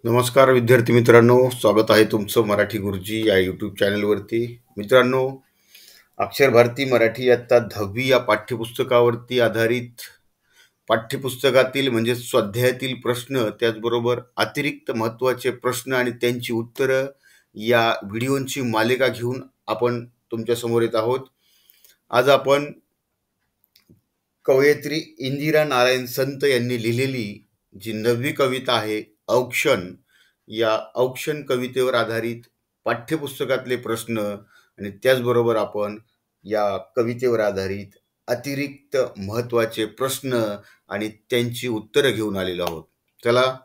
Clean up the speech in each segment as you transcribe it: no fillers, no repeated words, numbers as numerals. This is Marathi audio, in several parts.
नमस्कार विद्यार्थी मित्रांनो, स्वागत आहे तुमचं मराठी गुरुजी या यूट्यूब चॅनलवरती. मित्रांनो, अक्षर भारती मराठी इयत्ता 10वी या पाठ्यपुस्तकावरती आधारित पाठ्यपुस्तकातील म्हणजे स्वाध्यायातील प्रश्न, त्याचबरोबर अतिरिक्त महत्त्वाचे प्रश्न आणि त्यांची उत्तरं या व्हिडिओंची मालिका घेऊन आपण तुमच्यासमोर येत आहोत. आज आपण कवयित्री इंदिरा नारायण संत यांनी लिहिलेली जी 9वी कविता आहे औक्षण, या औक्षण कवितेवर आधारित पाठ्यपुस्तकातले प्रश्न आणि त्याचबरोबर आपण या कवितेवर आधारित अतिरिक्त महत्त्वाचे प्रश्न आणि त्यांची उत्तरं घेऊन आलेलो आहोत. चला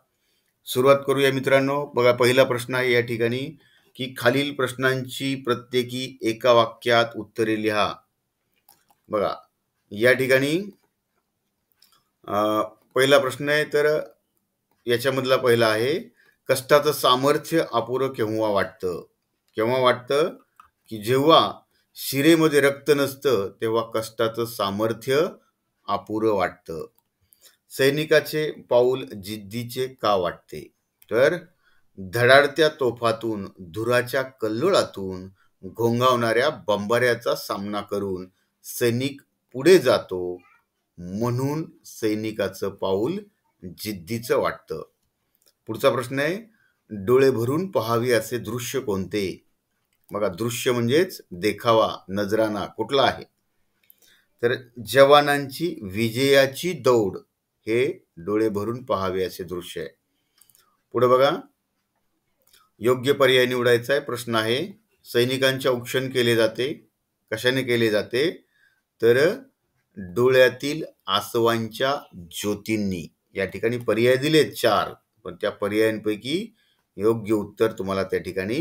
सुरुवात करूया मित्रांनो. बघा, पहिला प्रश्न आहे या ठिकाणी की खालील प्रश्नांची प्रत्येकी एका वाक्यात उत्तरे लिहा. बघा, या ठिकाणी पहिला प्रश्न आहे, तर याच्यामधला पहिला आहे, कष्टाचं सामर्थ्य अपुरं केव्हा वाटतं? केव्हा वाटतं? की जेव्हा शिरेमध्ये रक्त नसतं तेव्हा कष्टाचं सामर्थ्य अपुरं वाटतं. सैनिकाचे पाऊल जिद्दीचे का वाटते? तर धडाडत्या तोफातून, धुराच्या कल्लोळातून, घोंगावणाऱ्या बंबाऱ्याचा सामना करून सैनिक पुढे जातो, म्हणून सैनिकाचं पाऊल जिद्दीचं वाटतं. पुढचा प्रश्न आहे, डोळे भरून पहावे असे दृश्य कोणते? बघा, दृश्य म्हणजेच देखावा, नजराना कुठला आहे? तर जवानांची विजयाची दौड हे डोळे भरून पहावे असे दृश्य आहे. पुढे बघा, योग्य पर्याय निवडायचा आहे. प्रश्न आहे, सैनिकांचे औक्षण केले जाते, कशाने केले जाते? तर डोळ्यातील आसवांच्या ज्योतींनी. या ठिकाणी पर्याय दिलेत 4, पण त्या पर्यायांपैकी योग्य उत्तर तुम्हाला त्या ठिकाणी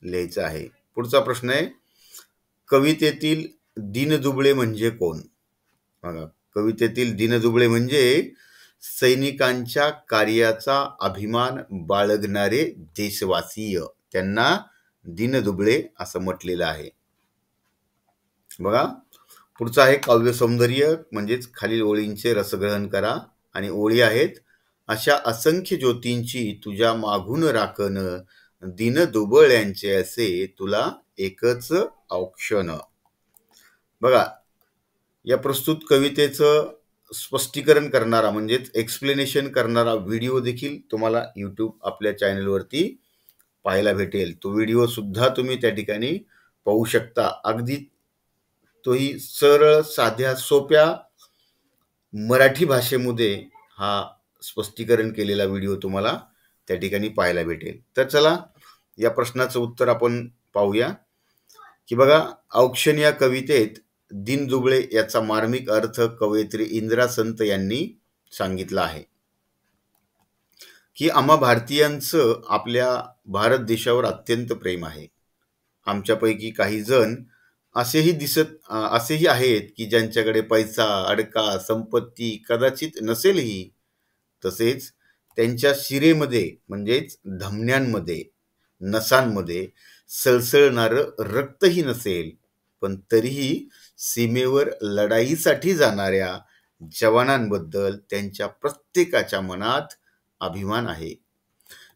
लिहायचं आहे. पुढचा प्रश्न आहे, कवितेतील दीनदुबळे म्हणजे कोण? बघा, कवितेतील दीनदुबळे म्हणजे सैनिकांच्या कार्याचा अभिमान बाळगणारे देशवासीय, त्यांना दीनदुबळे असं म्हटलेलं आहे. बघा, पुढचा आहे, काव्य सौंदर्य म्हणजेच खालील ओळींचे रसग्रहण करा. आणि ओळी आहेत, अशा असंख्य ज्योतींची तुझ्या मागून राखण, दीनदुबळ्यांचे असे तुला एकच औक्षण. बघा, या प्रस्तुत कवितेचं स्पष्टीकरण करणारा म्हणजेच एक्सप्लेनेशन करणारा व्हिडिओ देखील तुम्हाला यूट्यूब आपल्या चॅनलवरती पाहायला भेटेल. तो व्हिडिओ सुद्धा तुम्ही त्या ठिकाणी पाहू शकता. अगदी तोही सरळ, साध्या, सोप्या मराठी भाषेमध्ये हा स्पष्टीकरण केलेला व्हिडिओ तुम्हाला त्या ठिकाणी पाहायला भेटेल. तर चला या प्रश्नाचं उत्तर आपण पाहूया. की बघा, औक्षण या कवितेत दीनदुबळे याचा मार्मिक अर्थ कवयित्री इंदिरा संत यांनी सांगितला आहे. की आम्हा भारतीयांचं आपल्या भारत देशावर अत्यंत प्रेम आहे. आमच्यापैकी काही जण असेही आहेत की ज्यांच्याकडे पैसा, अडका, संपत्ती कदाचित नसेलही. तसेच त्यांच्या शिरेमध्ये म्हणजेच धमन्यांमध्ये, नसांमध्ये सळसळणारं रक्तही नसेल, पण तरीही सीमेवर लढाईसाठी जाणाऱ्या जवानांबद्दल त्यांच्या प्रत्येकाच्या मनात अभिमान आहे.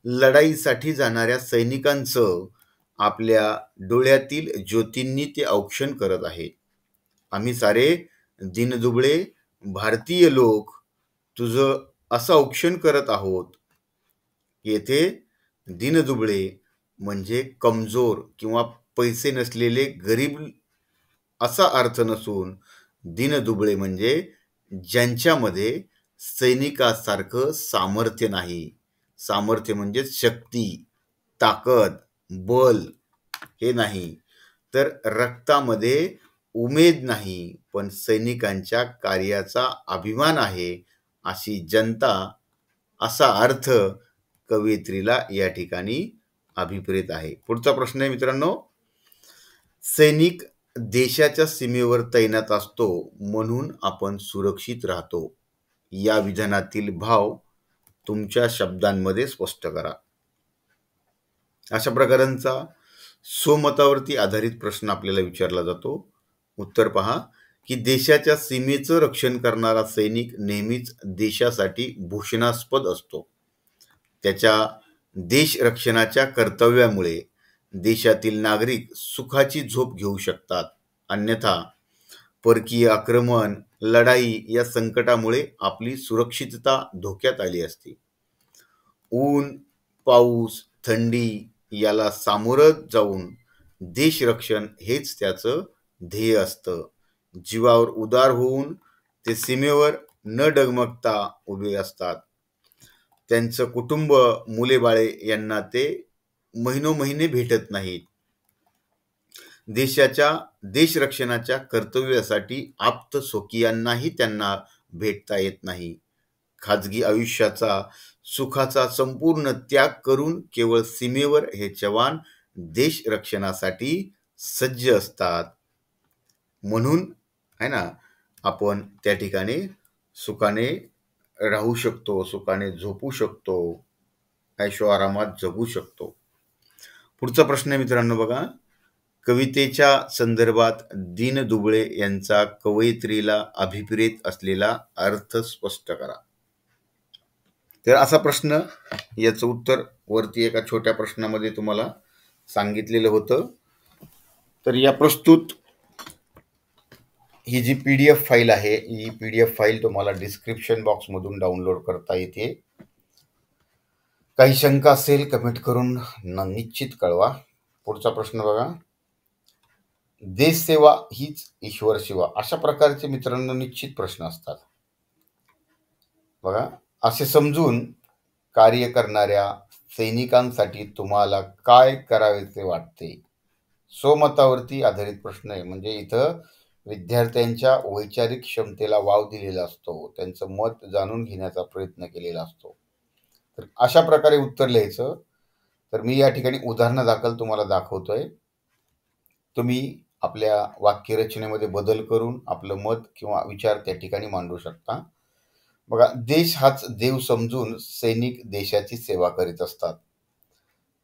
लढाईसाठी जाणाऱ्या सैनिकांचं आपल्या डोळ्यातील ज्योतींनी ते औक्षण करत आहे. आम्ही सारे दीनदुबळे भारतीय लोक तुझं असं औक्षण करत आहोत. येथे दीनदुबळे म्हणजे कमजोर किंवा पैसे नसलेले गरीब असा अर्थ नसून, दीनदुबळे म्हणजे ज्यांच्यामध्ये सैनिकासारखं सामर्थ्य नाही. सामर्थ्य म्हणजे शक्ती, ताकद, बल हे नाही, तर रक्तामध्ये उमेद नाही, पण सैनिकांच्या कार्याचा अभिमान आहे अशी जनता, असा अर्थ कवयित्रीला या ठिकाणी अभिप्रेत आहे. पुढचा प्रश्न आहे मित्रांनो, सैनिक देशाच्या सीमेवर तैनात असतो म्हणून आपण सुरक्षित राहतो, या विधानातील भाव तुमच्या शब्दांमध्ये स्पष्ट करा. अशा प्रकारांचा स्वमतावरती आधारित प्रश्न आपल्याला विचारला जातो. उत्तर पहा, की देशाच्या सीमेचं रक्षण करणारा सैनिक नेहमीच देशासाठी भूषणास्पद असतो. त्याच्या देश रक्षणाच्या कर्तव्यामुळे देशातील नागरिक सुखाची झोप घेऊ शकतात. अन्यथा परकीय आक्रमण, लढाई या संकटामुळे आपली सुरक्षितता धोक्यात आली असती. ऊन, पाऊस, थंडी याला सामोरं जाऊन देशरक्षण हेच त्याचं ध्येय असतं. जीवावर उदार होऊन ते सीमेवर न डगमगता उभे असतात. त्यांचं कुटुंब, मुले-बाळे यांना ते महिनोमहिने भेटत नाहीत. देशरक्षणाच्या कर्तव्यासाठी आप्त स्वकीयांनाही त्यांना भेटता येत नाही. खाजगी आयुष्याचा, सुखाचा संपूर्ण त्याग करून केवळ सीमेवर हे जवान देश रक्षणासाठी सज्ज असतात. म्हणून आहे ना, आपण त्या ठिकाणी सुखाने राहू शकतो, सुखाने झोपू शकतो, ऐशोआरामात जगू शकतो. पुढचा प्रश्न आहे मित्रांनो बघा. कवितेच्या संदर्भात दीनदुबळे यांचा कवयित्रीला अभिप्रेत असलेला अर्थ स्पष्ट करा. तर असा प्रश्न, याचं उत्तर वरती एका छोट्या प्रश्नामध्ये तुम्हाला सांगितलेलं होतं. तर या प्रस्तुत ही जी PDF फाईल आहे, ही PDF फाईल तुम्हाला डिस्क्रिप्शन बॉक्समधून डाउनलोड करता येते. काही शंका असेल कमेंट करून निश्चित कळवा. पुढचा प्रश्न बघा. देशसेवा हीच ईश्वर सेवा, अशा प्रकारचे मित्रांनो निश्चित प्रश्न असतात. बघा, असे समजून कार्य करणाऱ्या सैनिकांसाठी तुम्हाला काय करावेसे वाटते? स्वमतावरती आधारित प्रश्न आहे. म्हणजे इथं विद्यार्थ्यांच्या वैचारिक क्षमतेला वाव दिलेला असतो, त्यांचं मत जाणून घेण्याचा प्रयत्न केलेला असतो. तर अशा प्रकारे उत्तर लिहायचं. तर मी या ठिकाणी उदाहरणादाखल तुम्हाला दाखवतोय. तुम्ही आपल्या वाक्यरचनेमध्ये बदल करून आपलं मत किंवा विचार त्या ठिकाणी मांडू शकता. बघा, देश हाच देव समजून सैनिक देशाची सेवा करीत असतात.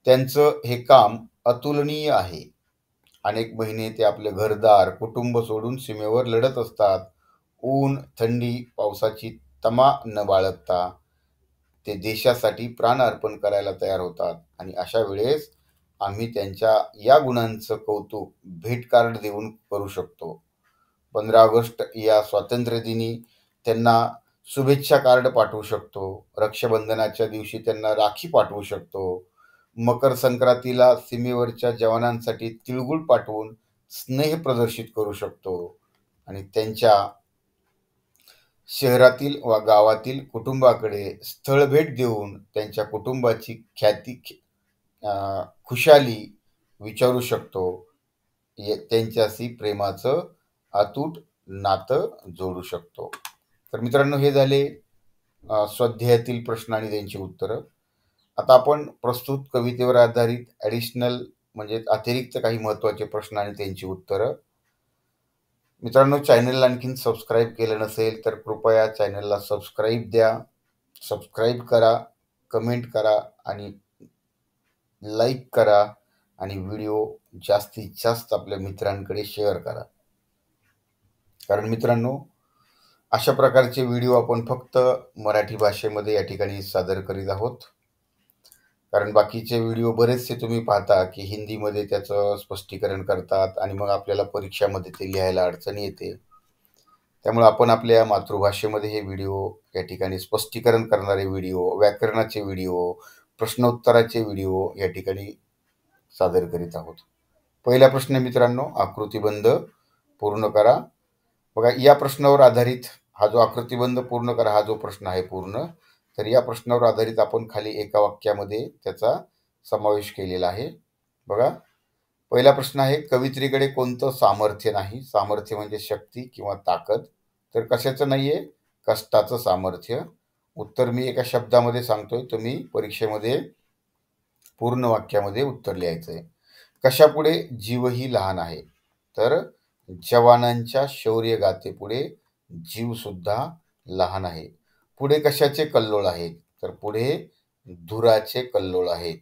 त्यांचं हे काम अतुलनीय आहे. अनेक महिने ते आपले घरदार, कुटुंब सोडून सीमेवर लढत असतात. ऊन, थंडी, पावसाची तमा न बाळगता ते देशासाठी प्राण अर्पण करायला तयार होतात. आणि अशा वेळेस आम्ही त्यांच्या या गुणांचं कौतुक भेट कार्ड देऊन करू शकतो. 15 ऑगस्ट या स्वातंत्र्य दिनी त्यांना शुभेच्छा कार्ड पाठवू शकतो. रक्षाबंधनाच्या दिवशी त्यांना राखी पाठवू शकतो. मकर संक्रांतीला सीमेवरच्या जवानांसाठी तिळगुळ पाठवून स्नेह प्रदर्शित करू शकतो. आणि त्यांच्या शहरातील वा गावातील कुटुंबाकडे स्थळ भेट देऊन त्यांच्या कुटुंबाची खुशाली विचारू शकतो. त्यांच्याशी प्रेमाचं अतूट नातं जोडू शकतो. तर मित्रांनो, हे झाले स्वाध्यायातील प्रश्न आणि त्यांची उत्तरं. आता आपण प्रस्तुत कवितेवर आधारित ॲडिशनल म्हणजे अतिरिक्त काही महत्त्वाचे प्रश्न आणि त्यांची उत्तरं. मित्रांनो, चॅनलला आणखीन सबस्क्राईब केलं नसेल तर कृपया चॅनलला सबस्क्राईब द्या. सबस्क्राईब करा, कमेंट करा आणि लाईक करा आणि व्हिडिओ जास्तीत जास्त आपल्या मित्रांकडे शेअर करा. कारण मित्रांनो, अशा प्रकारचे व्हिडिओ आपण फक्त मराठी भाषेमध्ये या ठिकाणी सादर करीत आहोत. कारण बाकीचे व्हिडिओ बरेचसे तुम्ही पाहता की हिंदीमध्ये त्याचं स्पष्टीकरण करतात आणि मग आपल्याला परीक्षामध्ये ते लिहायला अडचणी येते. त्यामुळे आपण आपल्या मातृभाषेमध्ये हे व्हिडिओ या ठिकाणी स्पष्टीकरण करणारे व्हिडिओ, व्याकरणाचे व्हिडिओ, प्रश्नोत्तराचे व्हिडिओ या ठिकाणी सादर करीत आहोत. पहिला प्रश्न मित्रांनो, आकृतिबंध पूर्ण करा. बघा, या प्रश्नावर आधारित हा जो आकृतिबंध पूर्ण करा हा जो प्रश्न आहे पूर्ण, तर या प्रश्नावर आधारित आपण खाली एका वाक्यामध्ये त्याचा समावेश केलेला आहे. बघा, पहिला प्रश्न आहे, कवित्रीकडे कोणतं सामर्थ्य नाही? सामर्थ्य म्हणजे शक्ती किंवा ताकद. तर कशाचं नाहीये? कष्टाचं सामर्थ्य. उत्तर मी एका शब्दामध्ये सांगतोय, तुम्ही परीक्षेमध्ये पूर्ण वाक्यामध्ये उत्तर लिहायचंय. कशापुढे जीवही लहान आहे? तर जवानांच्या शौर्य गाथेपुढे जीव सुद्धा लहान आहे. पुढे कशाचे कल्लोळ आहेत? तर पुढे धुराचे कल्लोळ आहेत.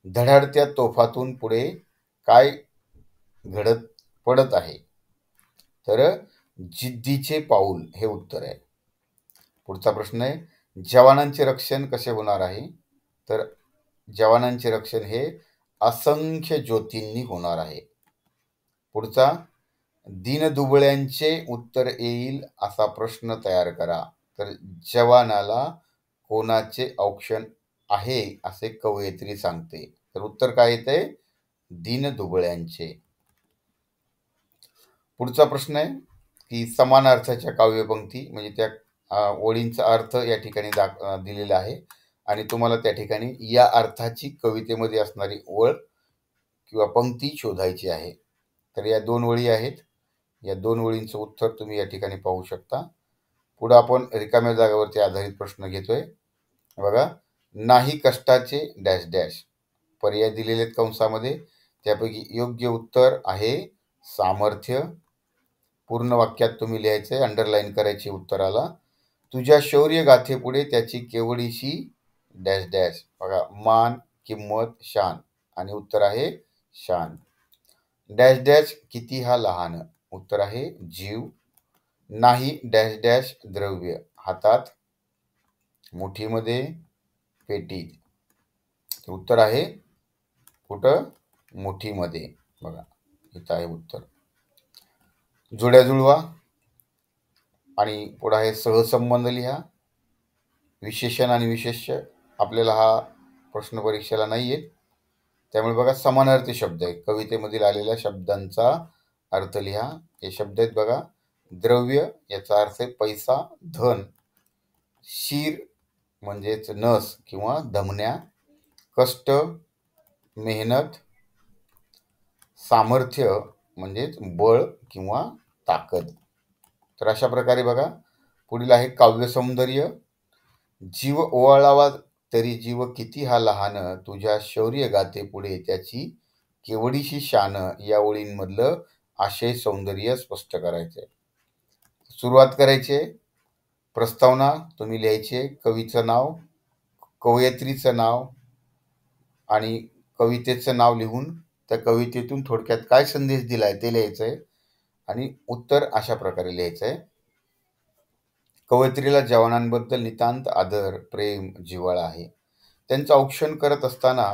धडाडत्या तोफातून पुढे काय घडत पडत आहे? तर जिद्दीचे पाऊल हे उत्तर आहे. पुढचा प्रश्न आहे, जवानांचे रक्षण कसे होणार आहे? तर जवानांचे रक्षण हे असंख्य ज्योतींनी होणार आहे. पुढचा, दीनदुबळ्यांचे उत्तर येईल असा प्रश्न तयार करा. तर जवानाला कोणाचे औक्षण आहे असे कवयित्री सांगते. तर उत्तर काय येते? दीनदुबळ्यांचे. पुढचा प्रश्न आहे की समान अर्थाच्या काव्यपंक्ती म्हणजे त्या ओळींचा अर्थ या ठिकाणी दिलेला आहे आणि तुम्हाला त्या ठिकाणी या अर्थाची कवितेमध्ये असणारी ओळ किंवा पंक्ती शोधायची आहे. तर या 2 ओळी आहेत. या 2 ओळींचं उत्तर तुम्ही या ठिकाणी पाहू शकता. पुढे आपण रिकाम्या जागावरती आधारित प्रश्न घेतोय. बघा, नाही कष्टाचे डॅश डॅश पर्याय दिलेले आहेत कंसामध्ये. त्यापैकी योग्य उत्तर आहे सामर्थ्य. पूर्ण वाक्यात तुम्ही लिहायचंय, अंडरलाईन करायची उत्तराला. तुझ्या शौर्य गाथेपुढे त्याची केवढीशी डॅश डॅश. बघा, मान, किंमत, शान आणि उत्तर आहे शान. डॅश डॅश किती हा लहान. उत्तर आहे जीव. नाही डॅश डॅश द्रव्य हातात, मुठीमध्ये, पेटीत. उत्तर आहे कुठं? मुठीमध्ये. बघा, इथं आहे उत्तर. जोड्या जुळवा आणि पुढे आहे सहसंबंध लिहा. विशेषण आणि विशेष्य आपल्याला हा प्रश्न परीक्षेला नाही येत. त्यामुळे बघा, समानार्थी शब्द आहे. कवितेमधील आलेल्या शब्दांचा अर्थ लिहा. हे शब्द आहेत बघा. द्रव्य याचा अर्थ आहे पैसा, धन. शीर म्हणजेच नस किंवा धमन्या. कष्ट, मेहनत. सामर्थ्य म्हणजेच बळ किंवा ताकद. तर अशा प्रकारे बघा, पुढील आहे काव्य सौंदर्य. जीव ओवाळावा तरी जीव किती हा लहान, तुझ्या शौर्य गाते पुढे त्याची केवढीशी शान. या ओळींमधलं आशय सौंदर्य स्पष्ट करायचंय. सुरुवात करायची. प्रस्तावना तुम्ही लिहायची. कवीचं नाव, कवयित्रीचं नाव आणि कवितेचं नाव लिहून त्या कवितेतून थोडक्यात काय संदेश दिलाय ते लिहायचंय आणि उत्तर अशा प्रकारे लिहायचंय. कवयित्रीला जवानांबद्दल नितांत आदर, प्रेम, जिव्हाळा आहे. त्यांचं औक्षण करत असताना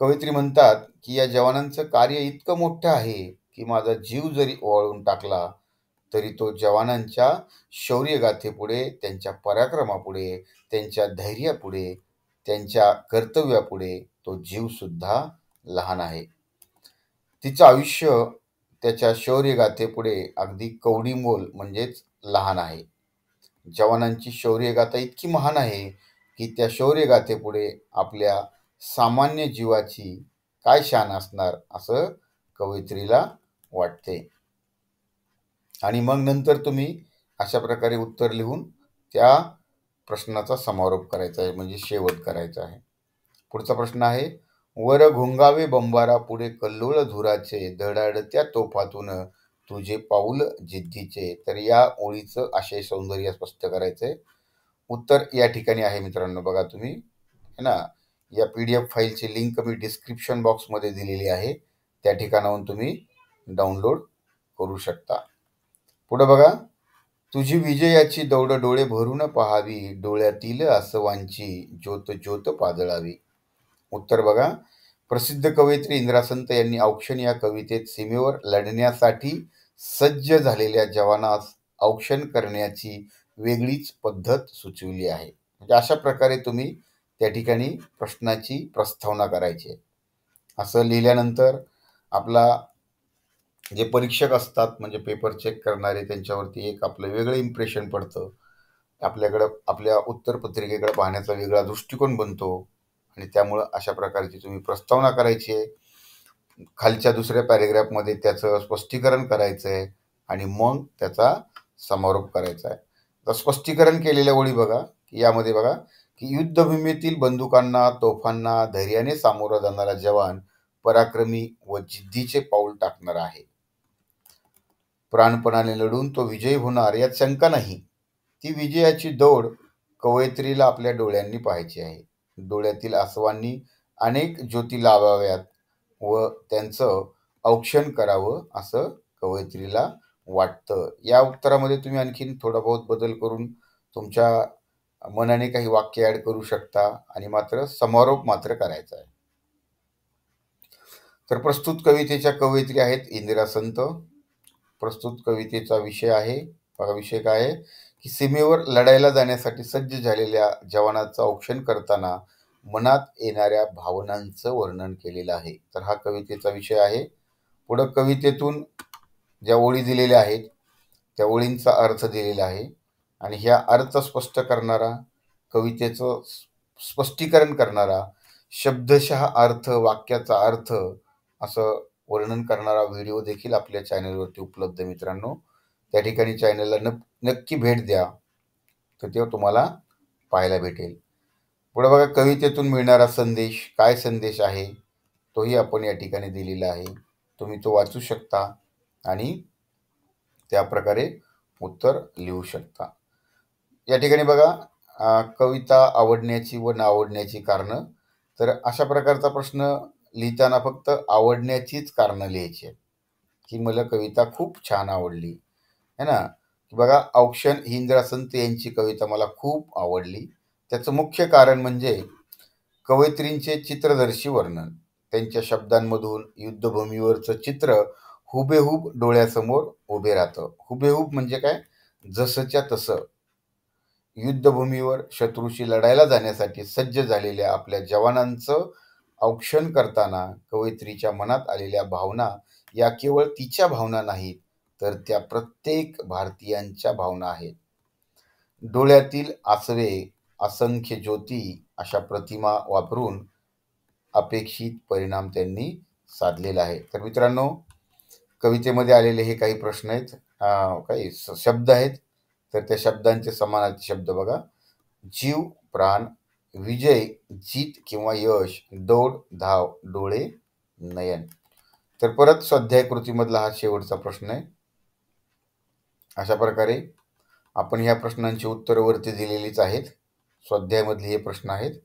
कवयित्री म्हणतात की या जवानांचं कार्य इतकं मोठं आहे की माझा जीव जरी ओवाळून टाकला तरी तो जवानांच्या शौर्यगाथेपुढे, त्यांच्या पराक्रमापुढे, त्यांच्या धैर्यापुढे, त्यांच्या कर्तव्यापुढे तो जीव सुद्धा लहान आहे. तिचं आयुष्य त्याच्या शौर्यगाथेपुढे अगदी कवडीमोल म्हणजेच लहान आहे. जवानांची शौर्यगाथा इतकी महान आहे की त्या शौर्यगाथेपुढे आपल्या सामान्य जीवाची काय शान असणार असं कवयित्रीला वाटते. आणि मग नंतर तुम्ही अशा प्रकारे उत्तर लिहून त्या प्रश्नाचा समारोप करायचा आहे, म्हणजे शेवट करायचा आहे. पुढचा प्रश्न आहे, वर घोंगावे बंबारा पुढे कल्लोळ धुराचे, धडाडत्या तोफातून तुझे पाऊल जिद्दीचे. तर या ओळीचं आशय सौंदर्य स्पष्ट करायचंय. उत्तर या ठिकाणी आहे मित्रांनो. बघा तुम्ही, है ना, या PDF फाईलची लिंक मी डिस्क्रिप्शन बॉक्समध्ये दिलेली आहे. त्या ठिकाणाहून तुम्ही डाउनलोड करू शकता. पुढे बघा, तुझी विजयाची दौड डोळे भरून पहावी, डोळ्यातील आसवांची ज्योत ज्योत पाजळावी. उत्तर बघा, प्रसिद्ध कवयित्री इंदिरा संत यांनी औक्षण या कवितेत सीमेवर लढण्यासाठी सज्ज झालेल्या जवानास औक्षण करण्याची वेगळीच पद्धत सुचविली आहे. म्हणजे अशा प्रकारे तुम्ही त्या ठिकाणी प्रश्नाची प्रस्तावना करायची. असं लिहिल्यानंतर आपला जे परीक्षक असतात म्हणजे पेपर चेक करणारे त्यांच्यावरती एक आपलं वेगळं इम्प्रेशन पडतं. आपल्याकडं आपल्या उत्तरपत्रिकेकडे पाहण्याचा वेगळा दृष्टिकोन बनतो आणि त्यामुळं अशा प्रकारची तुम्ही प्रस्तावना करायची आहे. खालच्या दुसऱ्या पॅरेग्राफमध्ये त्याचं स्पष्टीकरण करायचं आहे आणि मग त्याचा समारोप करायचा आहे. तर स्पष्टीकरण केलेल्या ओळी बघा, यामध्ये बघा की युद्धभूमीतील बंदुकांना, तोफांना धैर्याने सामोरा जाणारा जवान पराक्रमी व जिद्दीचे पाऊल टाकणार आहे. प्राणपणाने लढून तो विजयी होणार यात शंका नाही. ती विजयाची दौड कवयित्रीला आपल्या डोळ्यांनी पाहायची आहे. डोळ्यातील आसवांनी अनेक ज्योती लावाव्यात व त्यांचं औक्षण करावं असं कवयित्रीला वाटतं. या उत्तरामध्ये तुम्ही आणखीन थोडा बहुत बदल करून तुमच्या मनाने काही वाक्य ॲड करू शकता आणि मात्र समारोप मात्र करायचा आहे. तर प्रस्तुत कवितेच्या कवयित्री आहेत इंदिरा संत. प्रस्तुत कवितेचा विषय आहे, बघा विषय काय आहे, की सीमेवर लढायला जाण्यासाठी सज्ज झालेल्या जवानाचं औक्षण करताना मनात येणाऱ्या भावनांचं वर्णन केलेलं आहे. तर हा कवितेचा विषय आहे. पुढं कवितेतून ज्या ओळी दिलेल्या आहेत त्या ओळींचा अर्थ दिलेला आहे आणि ह्या अर्थ स्पष्ट करणारा, कवितेचं स्पष्टीकरण करणारा, शब्दशः अर्थ, वाक्याचा अर्थ असं वर्णन करणारा व्हिडिओ देखील आपल्या चॅनलवरती उपलब्ध आहे मित्रांनो. त्या ठिकाणी चॅनलला नक्की भेट द्या, तर ते तुम्हाला पाहायला भेटेल. पुढे बघा कवितेतून मिळणारा संदेश, काय संदेश आहे तोही आपण या ठिकाणी दिलेला आहे. तुम्ही तो वाचू शकता आणि त्या प्रकारे उत्तर लिहू शकता. या ठिकाणी बघा कविता आवडण्याची व नावडण्याची कारणं. तर अशा प्रकारचा प्रश्न लिहिताना फक्त आवडण्याचीच कारणं लिहायची आहेत, की मला कविता खूप छान आवडली है ना. बघा औक्षण ही इंदिरा संत यांची कविता मला खूप आवडली. त्याचं मुख्य कारण म्हणजे कवयित्रींचे चित्रदर्शी वर्णन. त्यांच्या शब्दांमधून युद्धभूमीवरचं चित्र हुबेहूब डोळ्यासमोर उभे राहतं. हुबेहूब म्हणजे काय, जसंच्या तसं. युद्धभूमीवर शत्रूशी लढायला जाण्यासाठी सज्ज झालेल्या आपल्या जवानांचं औक्षण करताना कवयित्रीच्या मनात आलेल्या भावना या केवळ तिच्या भावना नाहीत, तर त्या प्रत्येक भारतीयांच्या भावना आहेत. डोळ्यातील आसवे, असंख्य ज्योती अशा प्रतिमा वापरून अपेक्षित परिणाम त्यांनी साधलेला आहे. तर मित्रांनो, कवितेमध्ये आलेले हे काही प्रश्न आहेत, काही शब्द आहेत. तर त्या शब्दांचे समानार्थी शब्द बघा. जीव, प्राण, विजय, जीत किंवा यश, दौड, धाव, डोळे, नयन. तर परत स्वाध्याय कृतीमधला हा शेवटचा प्रश्न आहे. अशा प्रकारे आपण ह्या प्रश्नांची उत्तरं वरती दिलेलीच आहेत. स्वाध्यायामधले हे प्रश्न आहेत.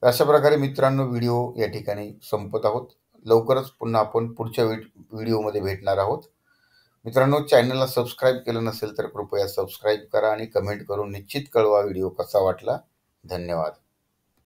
अशा प्रकारे मित्रांनो व्हिडिओ या ठिकाणी संपत आहोत. लवकरच पुन्हा आपण पुढच्या व्हिडिओमध्ये भेटणार आहोत. मित्रांनो, चॅनलला सबस्क्राईब केलं नसेल तर कृपया सबस्क्राईब करा आणि कमेंट करून निश्चित कळवा व्हिडिओ कसा वाटला. धन्यवाद.